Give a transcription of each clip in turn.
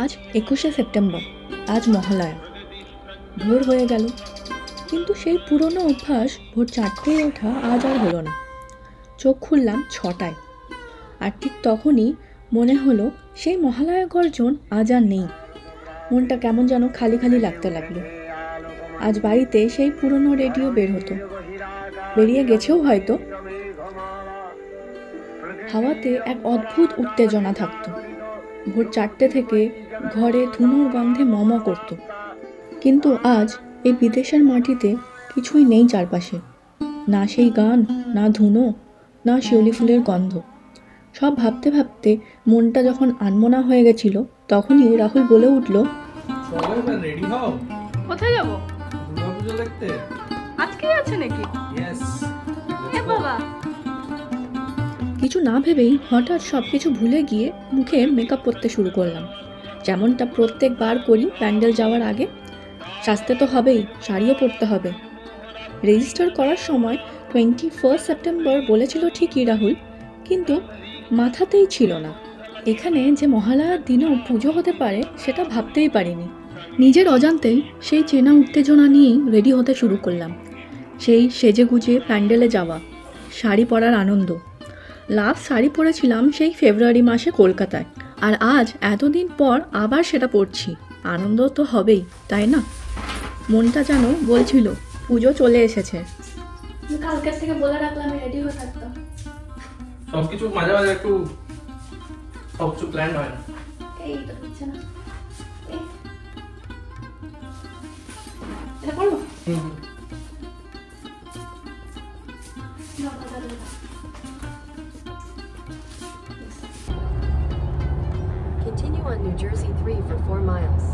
আজ ২১শে সেপ্টেম্বর, আজ মহালয়া। ভোর হয়ে গেল, কিন্তু সেই পুরনো অভ্যাস ভোর ৪টেয় ওঠা আজ আর হলো না। চোখ খুললাম ৬টায়, আর ঠিক তখনই মনে হলো সেই মহালয়া গর্জন আজ আর নেই। মনটা কেমন যেন খালি খালি লাগতে লাগলো। আজ বাড়িতে সেই পুরনো রেডিও বের হতো, বেরিয়ে গেছেও হয়তো। হাওয়াতে এক অদ্ভুত উত্তেজনা থাকতো। ভোর ৪টে থেকে ঘরে ধুনোর গন্ধে মম করত। কিন্তু আজ এই বিদেশের মাটিতে কিছুই নেই চারপাশে, না সেই গান, না ধুনো, না শিউলি ফুলের গন্ধ। সব ভাবতে ভাবতে মনটা যখন আনমনা হয়ে গেছিল, তখনই রাহুল বলে উঠল, রেডি হও। কোথায় যাব? দুর্গাপূজা দেখতে। আজকে আছে নাকি? ইয়েস। এ বাবা। কিছু না ভেবেই হঠাৎ সব কিছু ভুলে গিয়ে মুখে মেকআপ করতে শুরু করলাম, যেমনটা প্রত্যেকবার করি প্যান্ডেল যাওয়ার আগে। সাজতে তো হবেই, শাড়িও পরতে হবে। রেজিস্টার করার সময় 21 সেপ্টেম্বর বলেছিল ঠিকই রাহুল, কিন্তু মাথাতেই ছিল না এখানে যে মহালয়ার দিনেও পুজো হতে পারে, সেটা ভাবতেই পারিনি। নিজের অজান্তেই সেই চেনা উত্তেজনা নিয়েই রেডি হতে শুরু করলাম। সেই সেজে গুজে প্যান্ডেলে যাওয়া, শাড়ি পরার আনন্দ। লাস্ট শাড়ি পরেছিলাম সেই ফেব্রুয়ারি মাসে কলকাতায়, আর আজ এতদিন পর আবার সেটা পরছি। আনন্দ তো হবেই, তাই না? মনটা যেন বলছিল পুজো চলে এসেছে। কালকের থেকে বলে রাখলাম রেডি হয়ে থাকতাম। সবকিছু মাঝে মাঝে একটু সবকিছু প্ল্যান হয় না। এই তো হচ্ছে না। এটা করবো? Continue on New Jersey 3 for 4 miles.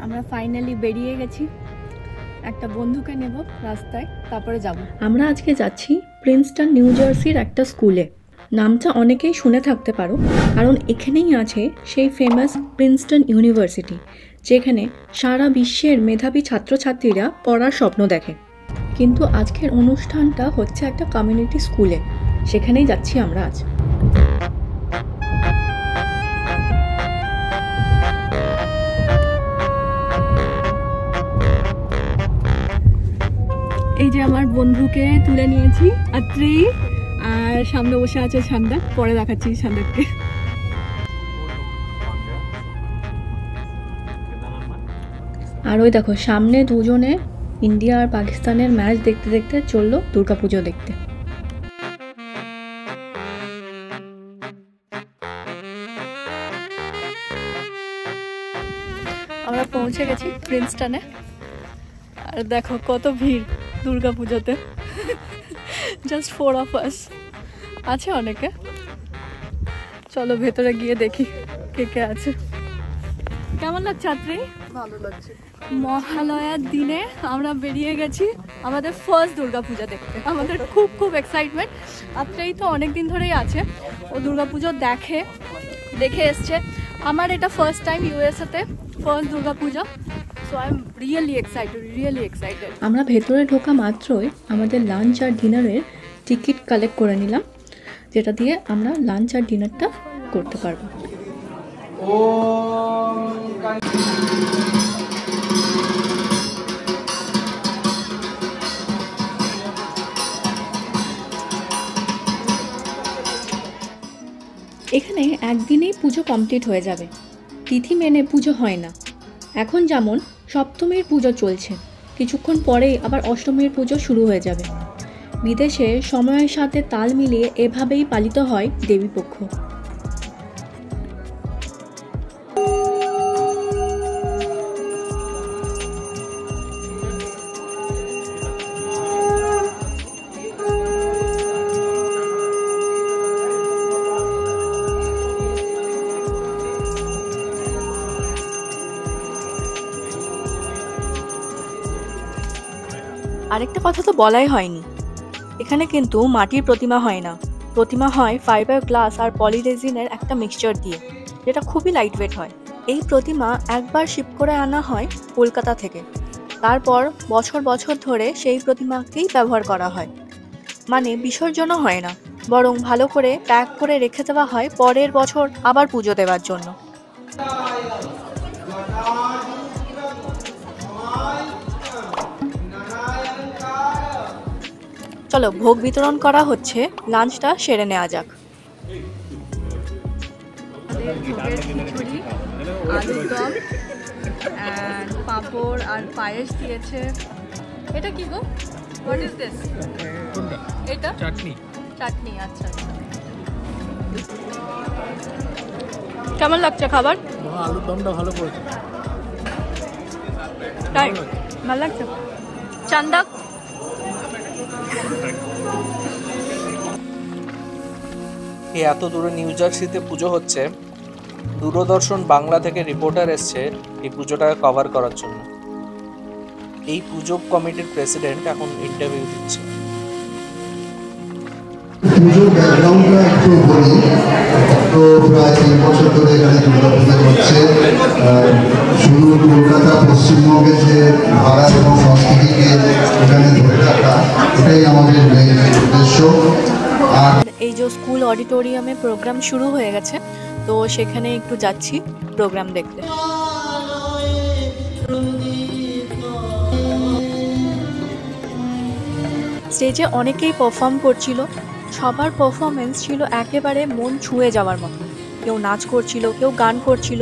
আমরা ফাইনালি বেরিয়ে গেছি। একটা বন্ধুকে নেব রাস্তায়, তারপরে যাব। আমরা আজকে যাচ্ছি প্রিন্সটন নিউ জার্সির একটা স্কুলে। নামটা অনেকেই শুনে থাকতে পারো, কারণ এখানেই আছে সেই ফেমাস প্রিন্সটন ইউনিভার্সিটি, যেখানে সারা বিশ্বের মেধাবী ছাত্রছাত্রীরা পড়ার স্বপ্ন দেখে। কিন্তু আজকের অনুষ্ঠানটা হচ্ছে একটা কমিউনিটি স্কুলে, সেখানেই যাচ্ছি আমরা আজ। এই যে আমার বন্ধুকে তুলে নিয়েছি, আত্রি, আর সামনে বসে আছে সান্দাক। পরে দেখাচ্ছি সান্দাককে। আর ওই দেখো সামনে দুজনে ইন্ডিয়া আর পাকিস্তানের ম্যাচ দেখতে দেখতে চললো দুর্গাপুজো দেখতে। আমরা পৌঁছে গেছি প্রিন্সটনে, আর দেখো কত ভিড় দুর্গাপুজোতে। জাস্ট 4 of us আছে অনেকে। চলো ভেতরে গিয়ে দেখি কে কে আছে। কেমন লাগছে আত্রি? ভালো লাগছে। মহালয়ার দিনে আমরা বেরিয়ে গেছি আমাদের ফার্স্ট দুর্গাপূজা দেখতে। আমাদের খুব খুব এক্সাইটমেন্ট। আত্রেই তো অনেকদিন ধরেই আছে, ও দুর্গাপুজো দেখে এসছে। আমার এটা ফার্স্ট টাইম ইউএসএতে, first Durga Puja. So I am really excited. আমরা ভেতরে ঢোকা মাত্রই আমাদের লাঞ্চ আর ডিনারের টিকিট কালেক্ট করে নিলাম, যেটা দিয়ে আমরা লাঞ্চ আর ডিনারটা করতে পারবো। এখানে একদিনেই পুজো কমপ্লিট হয়ে যাবে। তিথি মেনে পুজো হয় না। এখন যেমন সপ্তমীর পুজো চলছে, কিছুক্ষণ পরেই আবার অষ্টমীর পুজো শুরু হয়ে যাবে। বিদেশে সময়ের সাথে তাল মিলিয়ে এভাবেই পালিত হয় দেবীপক্ষ। আরেকটা কথা তো বলাই হয়নি, এখানে কিন্তু মাটির প্রতিমা হয় না। প্রতিমা হয় ফাইবার গ্লাস আর পলিরেজিনের একটা মিক্সচার দিয়ে, যেটা খুবই লাইট ওয়েট হয়। এই প্রতিমা একবার শিপ করে আনা হয় কলকাতা থেকে, তারপর বছর বছর ধরে সেই প্রতিমাকেই ব্যবহার করা হয়, মানে বিসর্জনও হয় না। বরং ভালো করে প্যাক করে রেখে দেওয়া হয় পরের বছর আবার পুজো দেওয়ার জন্য। চলো ভোগ বিতরণ করা হচ্ছে, লাঞ্চটা সেরে নেওয়া যাক। খিচুড়ি, আলুর দম, পাঁপড় আর পায়েস দিয়েছে। এটা কি গো? What is this? এটা চাটনি। চাটনি, আচ্ছা আচ্ছা। কেমন লাগছে খাবার? আলুর দমটা ভালো করেছে। তাই ভালো লাগছে। চান্দা এত দূরে নিউ জার্সিতে পুজো হচ্ছে, দূরদর্শন বাংলা থেকে রিপোর্টার এসছে এই পুজোটাকে কভার করার জন্য। এই পুজো কমিটির প্রেসিডেন্ট এখন ইন্টারভিউ দিচ্ছে। পুজোর ব্যাকগ্রাউন্ডটা একটু বলি। তো প্রায় 3 বছর ধরে এখানে দুর্গাপুজো হচ্ছে। শুধু কলকাতা, পশ্চিমবঙ্গের যে ধারা এবং সংস্কৃতিকে এখানে ধরে রাখা, এটাই আমাদের মেইন উদ্দেশ্য। আর এই যে স্কুল অডিটোরিয়ামে প্রোগ্রাম শুরু হয়ে গেছে, তো সেখানে একটু যাচ্ছি প্রোগ্রাম দেখতে। স্টেজে অনেকেই পারফর্ম করছিল, সবার পারফরমেন্স ছিল একেবারে মন ছুঁয়ে যাওয়ার মতো। কেউ নাচ করছিল, কেউ গান করছিল।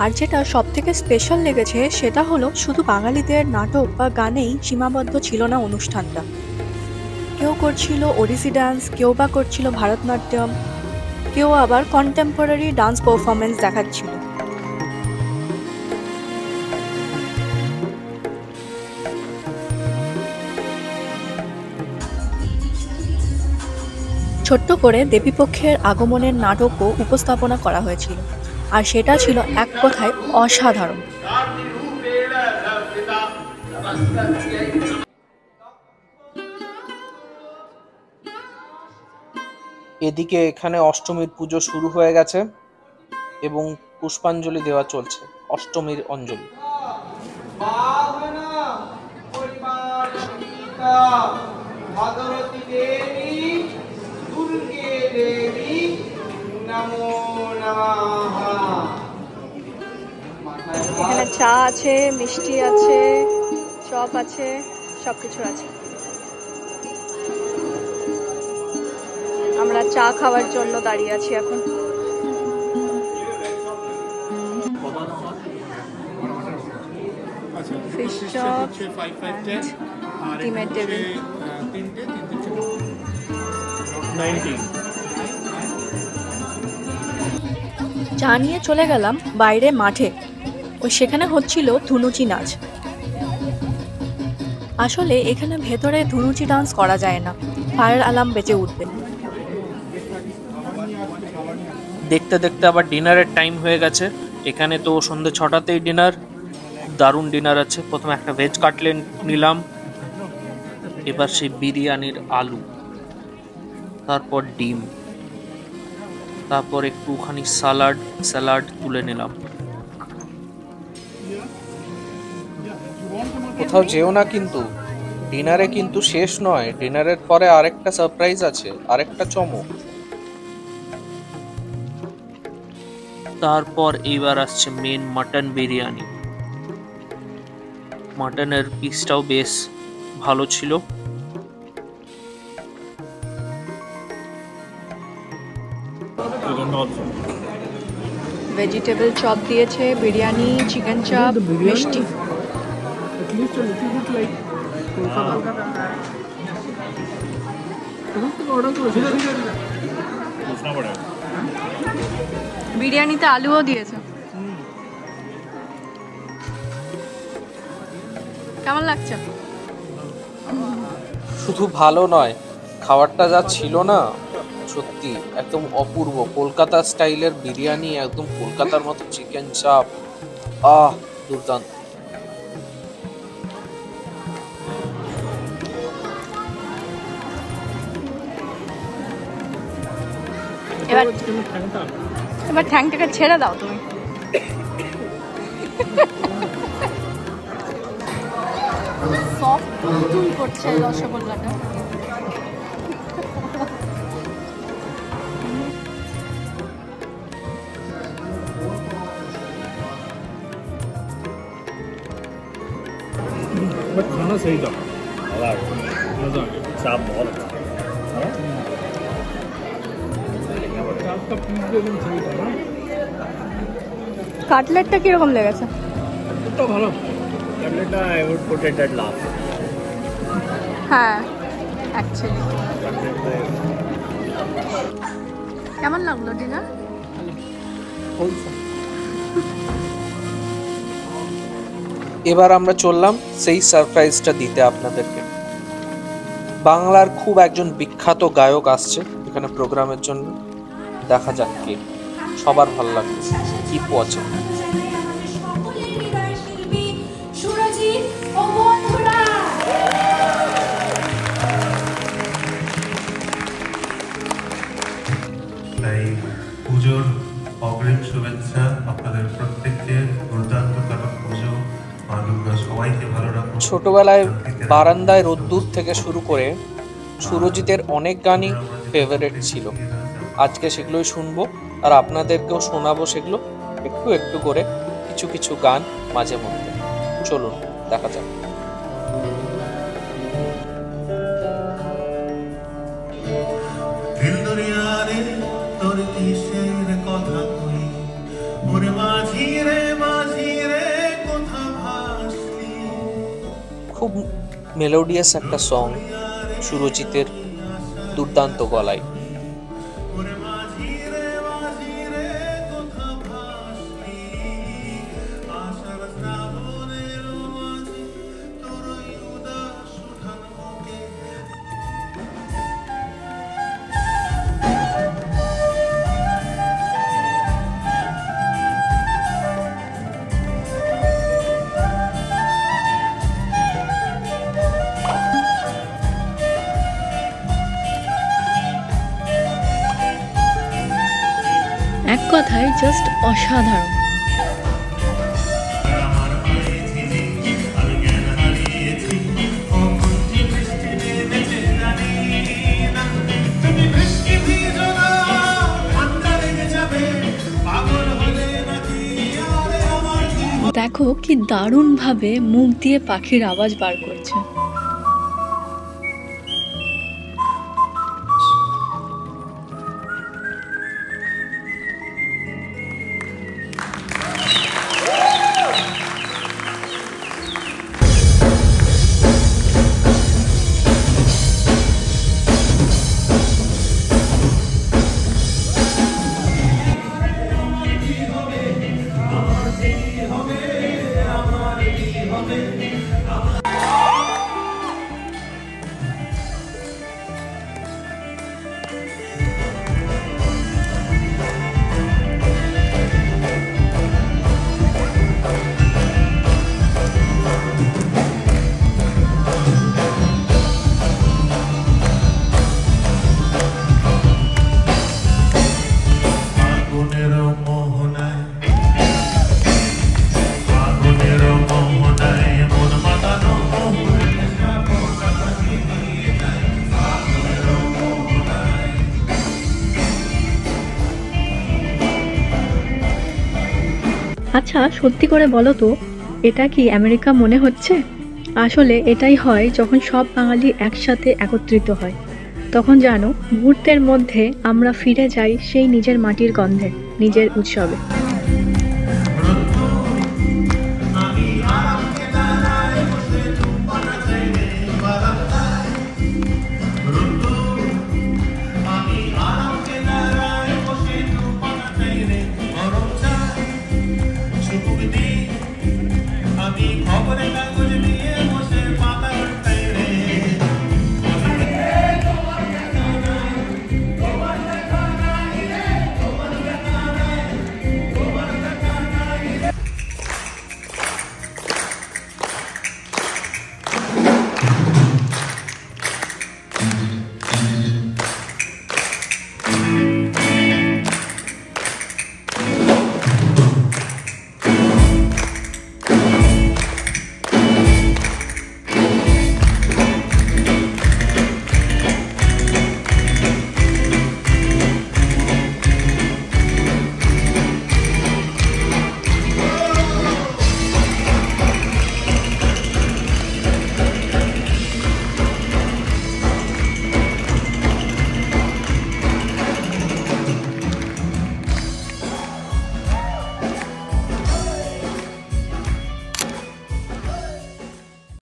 আর যেটা সব থেকে স্পেশাল লেগেছে সেটা হলো শুধু বাঙালিদের নাটক বা গানেই সীমাবদ্ধ ছিল না অনুষ্ঠানটা। কেউ করছিল ওড়িশি ডান্স, কেউ বা করছিল ভারতনাট্যম, কেউ আবার কন্টেম্পোরারি ডান্স পারফরমেন্স দেখাচ্ছিল। ছোট্ট করে দেবীপক্ষের আগমনের নাটকও উপস্থাপনা করা হয়েছিল, আর সেটা ছিল এক কথায় অসাধারণ। এদিকে এখানে অষ্টমীর পুজো শুরু হয়ে গেছে এবং পুষ্পাঞ্জলি দেওয়া চলছে, অষ্টমীর অঞ্জলি। এখানে চা আছে, মিষ্টি আছে, চপ আছে, সবকিছু আছে। আমরা চা খাওয়ার জন্য দাঁড়িয়ে আছি এখন। ফিশ চপ, ডিমের টেবিল। চা নিয়ে চলে গেলাম বাইরে মাঠে, সেখানে হচ্ছিল ধুনুচি নাচ। আসলে এখানে ভেতরে ধুনুচি ডান্স করা যায় না, ফায়ার অ্যালার্ম বেজে উঠবে। দেখতে দেখতে আবার ডিনারের টাইম হয়ে গেছে। এখানে তো সন্ধ্যে 6টাতেই ডিনার। দারুণ ডিনার আছে। প্রথমে একটা ভেজ কাটলেট নিলাম, এবার সেই বিরিয়ানির আলু, তারপর ডিম, তারপর একটুখানি স্যালাড তুলে নিলাম। কোথাও যেও না কিন্তু, ডিনারে কিন্তু শেষ নয়। ডিনারের পরে আরেকটা সারপ্রাইজ আছে, আরেকটা চমক। তারপর এইবার আসছে মেন মাটন বিরিয়ানি। মাটনের পিসটাও বেশ ভালো ছিল। ভেজিটেবল চপ দিয়েছে, বিরিয়ানি, চিকেন চপ, মিষ্টি। বিরিয়ানিতে আলুও দিয়েছে। কেমন লাগছে? শুধু ভালো নয়, খাবারটা যা ছিল না, সত্যি একদম অপূর্ব। কলকাতা স্টাইলের বিরিয়ানি, একদম কলকাতার মতো চিকেন চাপ, দুর্দান্ত। এবার ঠ্যাংটাকে ছেড়ে দাও তুমি। সফট তুল করছে রসগোল্লাটা। बट खाना सही था, मजा चाप बहुत अच्छा चाप का पीस भी एकदम सही था ना। কাটলেটটা কিরকম লেগেছে? তো ভালো। কাটলেটটা I would put it at last. হ্যাঁ অ্যাকচুয়ালি। কেমন লাগলো ডিনার? এবার আমরা চললাম সেই সারপ্রাইজটা দিতে আপনাদেরকে। বাংলার খুব একজন বিখ্যাত গায়ক আসছে এখানে প্রোগ্রামের জন্য, দেখা যাক কে। সবার ভালো লাগবে, কিপ ওয়াচিং। তাই পুজোর অগ্রিম শুভেচ্ছা আপনাদের প্রত্যেককে। দুর্দান্ত কারণ পুজো, মা দুর্গা সবাইকে ভালো রাখুন। ছোটবেলায় বারান্দায় রোদ্দুর থেকে শুরু করে সুরজিতের অনেক গানই ফেভারিট ছিল। আজকে সেগুলোই শুনবো আর আপনাদেরকেও শোনাবো সেগুলো একটু একটু করে, কিছু কিছু গান মাঝে মধ্যে। চলুন দেখা যাক। দিল দুনিয়ারে তোর কিসের কথা কই, ওরে মাঝি রে কোথা ভাসলি। খুব মেলোডিয়াস একটা সং, সুরজিতের দুর্দান্ত গলায়। ওরে মাঝি রে কোথা ভাসলি, আশার শ্রাবণের মাঝি তোর উদাস উঠান মুখে। এক কথায় জাস্ট অসাধারণ। আমার হয়েছি যে আমি জ্ঞান হারিয়েছি, ও মঞ্চে বৃষ্টি নেমেছে জানি না। তুমি বৃষ্টি ভিজো না, ঠান্ডা লেগে যাবে, পাগল হলে নাকি আরে আমার কি। দেখো কি দারুণ ভাবে মুখ দিয়ে পাখির আওয়াজ বার করছে। আচ্ছা সত্যি করে বলো তো, এটা কি আমেরিকা মনে হচ্ছে? আসলে এটাই হয় যখন সব বাঙালি একসাথে একত্রিত হয়। তখন জানো মুহূর্তের মধ্যে আমরা ফিরে যাই সেই নিজের মাটির গন্ধে, নিজের উৎসবে। আমি খবরে